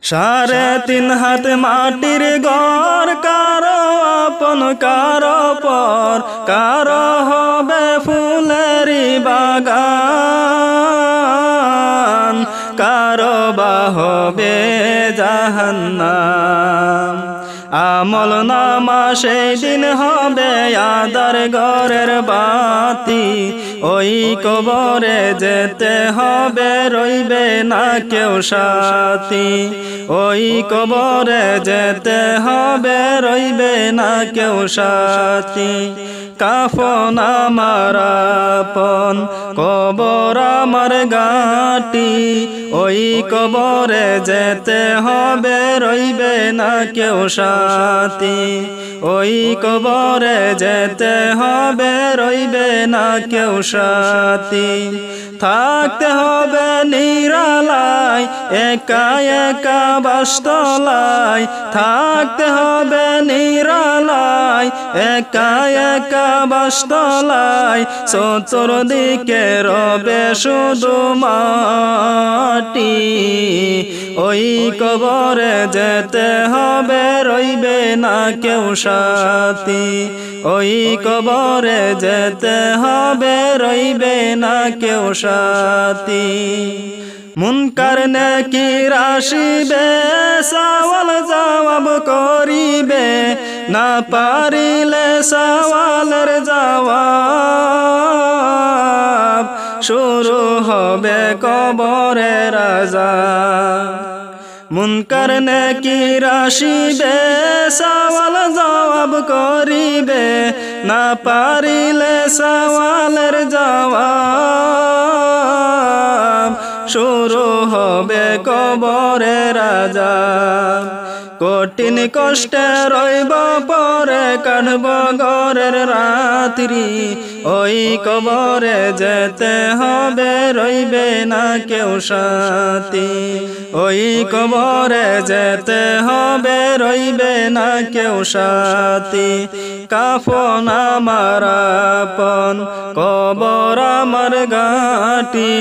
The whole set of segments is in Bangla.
3.5 হাত মাটির ঘর, কারো আপন কারো পর, কারো হবে ফুলেরি বাগান, কারো বা হবে জাহান্নাম। আমল নামা সেই দিন হবে আদার ঘরের বাতি, ওই কবরে যেতে হবে, রইবে না কেউ সাথী। ওই কবরে যেতে হবে, রইবে না কেউ সাথী। কাফন আমার আপন, কবর আমার ঘাঁটি, ওই কবরে যেতে হবে, রইবে না কেউ সাথী। ওই কবরে যেতে হবে, রইবে না কেউ সাথী। থাকতে হবে নিরালায়, একা একা বাসতলায়, থাকতে হবে নিরালায়, একা একা বাসতলায়, চতুর্দিকে রবে শুধু মাটি। ওই কবরে যেতে হবে, রইবে না কেউ সাথী। ওই কবরে যেতে হবে, রইবে না কেউ সাথী। মুনকার নেকির আসিবে, সওয়াল জবাব করিবে, না পারিলে সওয়ালের জবাব, শুরু হবে কবরের আযাব। মুনকার নেকির আসিবে, সওয়াল জবাব করিবে, না পারিলে সওয়ালের জবাব, শুরু হবে কবরের আযাব। কঠিন কষ্টে রইব পরে, কাটব ঘরের রাত্রি, ওই কবরে যেতে হবে, রইবে না কেউ সাথী। ওই কবরে যেতে হবে, রইবে না কেউ সাথী। কাফন আমার আপন, কবর আমার ঘাঁটি,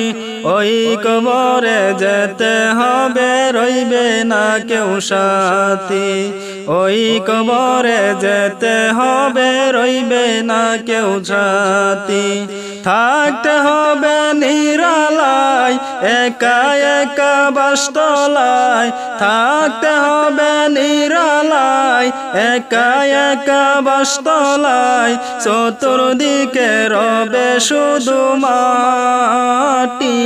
ওই কবরে যেতে হবে, রইবে না কেউ সাথী। ওই কবরে যেতে হবে, রইবে না কেউ সাথী। থাকতে হবে নিরালায়, একা একা বাসতলায়, থাকতে হবে নিরালায়, একা একা বাসতলায়, চতুর্দিকে রবে শুধু মাটি।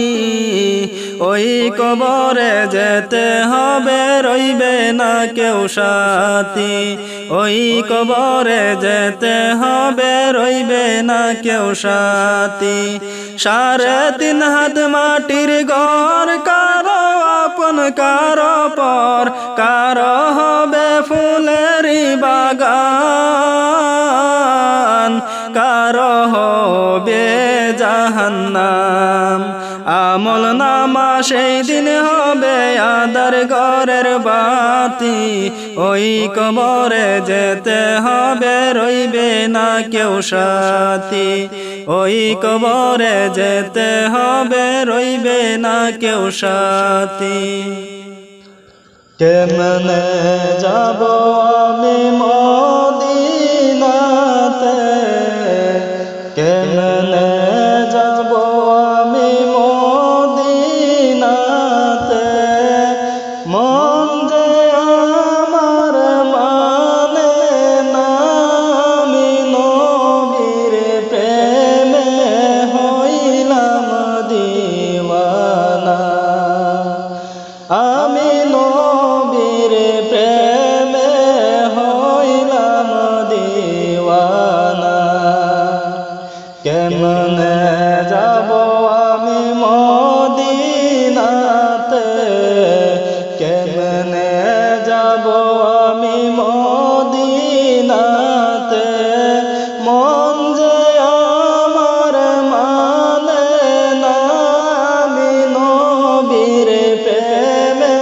ওই কবরে যেতে হবে, রইবে না কেউ সাথী। ওই কবরে যেতে হবে, রইবে না কেউ সাথী। 3.5 হাত মাটির ঘর, কারো আপন কারো পর, কারো হবে ফুলেরি বাগান, কারো হবে জাহান্নাম। আমল নামা সেই দিন হবে আদার ঘরের বাতি, ওই কবরে যেতে হবে, রইবে না কেউ সাথী। ওই কবরে যেতে হবে, রইবে না কেউ সাথী। কেমনে যাব আমি মদিনাতে, কেমনে যাব আমি মদিনাতে, মন যে আমার মানে না, আমি নবীর প্রেমে হইলাম দিওয়ানা। আমি নবীর প্রেমে হইলাম দিওয়ানা। কেমনে যাব আমি মদিনাতে, কেমনে যাব আমি মদিনাতে, মন যে আমার মানে না, আমি নবীর প্রেমে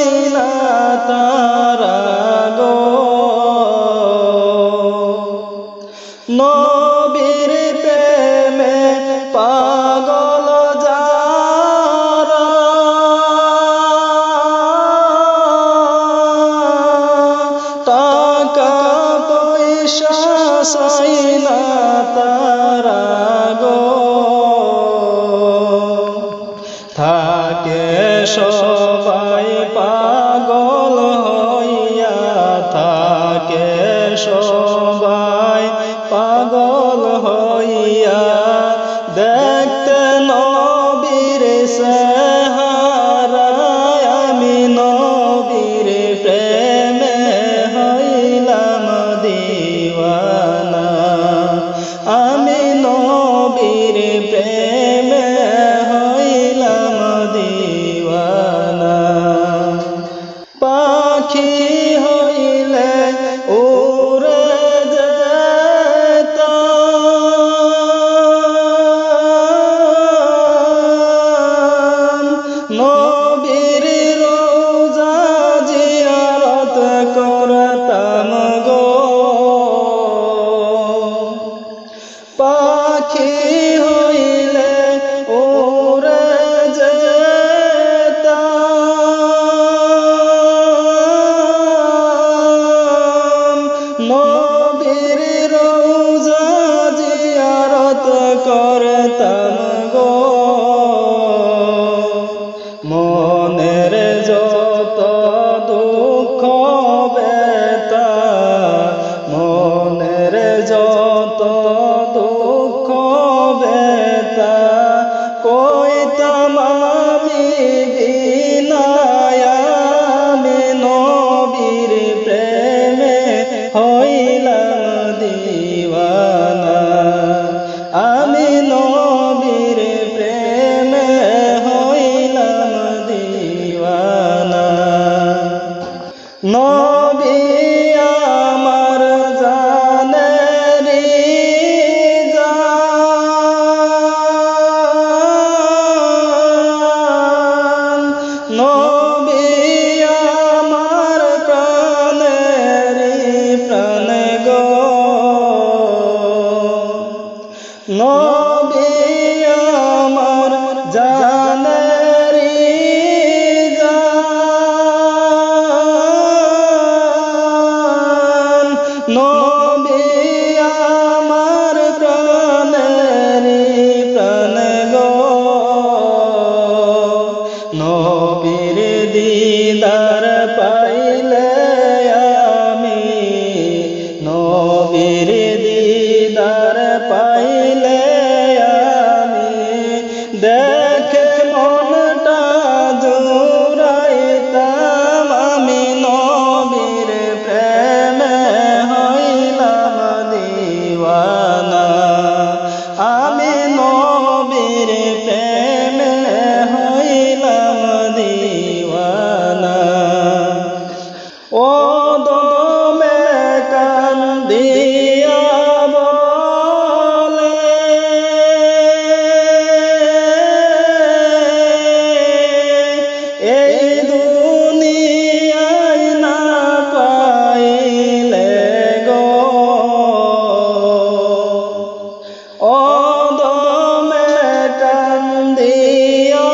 সাইনা তারা গো নবীর প্রেমে পাগল যারা টাকা পয়সা সাইনা তারা গো থাকে সবাই পাগল হইয়া থাকে সবাই পাগল হইয়া দেখতে নবীর চেহারা আমি নবীর প্রেমে হইলাম দিওয়ানা আমি নবীর প্রেমে হইলাম দিওয়ানা পাখি হইলে উড়ে যেতাম নবীর রওজা জিয়ারত করতাম গো পাখি হইলে উড়ে যেতাম নবীর রওজা জিয়ারত করতাম গো মনের যত দুঃখ ব্যথা মনের যত দুঃখ ব্যথা কইতাম আমি বিনায় আমি নবীর প্রেমে হইলাম দিওয়ানা আমি নবীর প্রেমে হইলাম দিওয়ানা নবী আমার জানেরি জান নবী আমার প্রাণেরি প্রাণ গো নবী আমার জানেরি জান নবী আমার প্রাণেরি প্রাণ গো নবীর দিদার পাইলে আমি নবীর দিদার পাইলে আমি দেখে মনটা জুড়াইতাম আমি নবীর প্রেমে হইলাম দিওয়ানা আমি নবীর প্রেমে হইলাম দিওয়ানা ও দমে কান্দিয়া বলে এই দুনিয়ায় না পাইলে গো ও দমে কান্দিয়া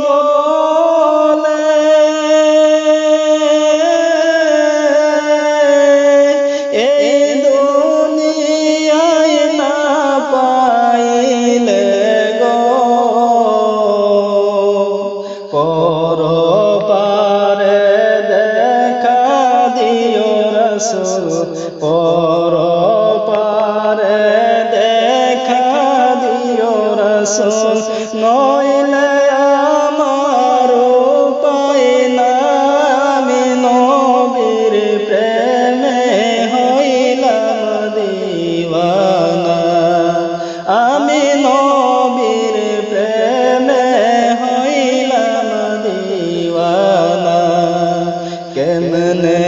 বলে এই দুনিয়ায় না পাইলে গো পরপারে দেখা দিও রাসূল পরপারে দেখা দিও রাসূল নইলে আমার উপায় না আমি নবীর প্রেমে হইলাম দিওয়ানা আমি নবীর প্রেমে হইলাম দিওয়ানা কেমনে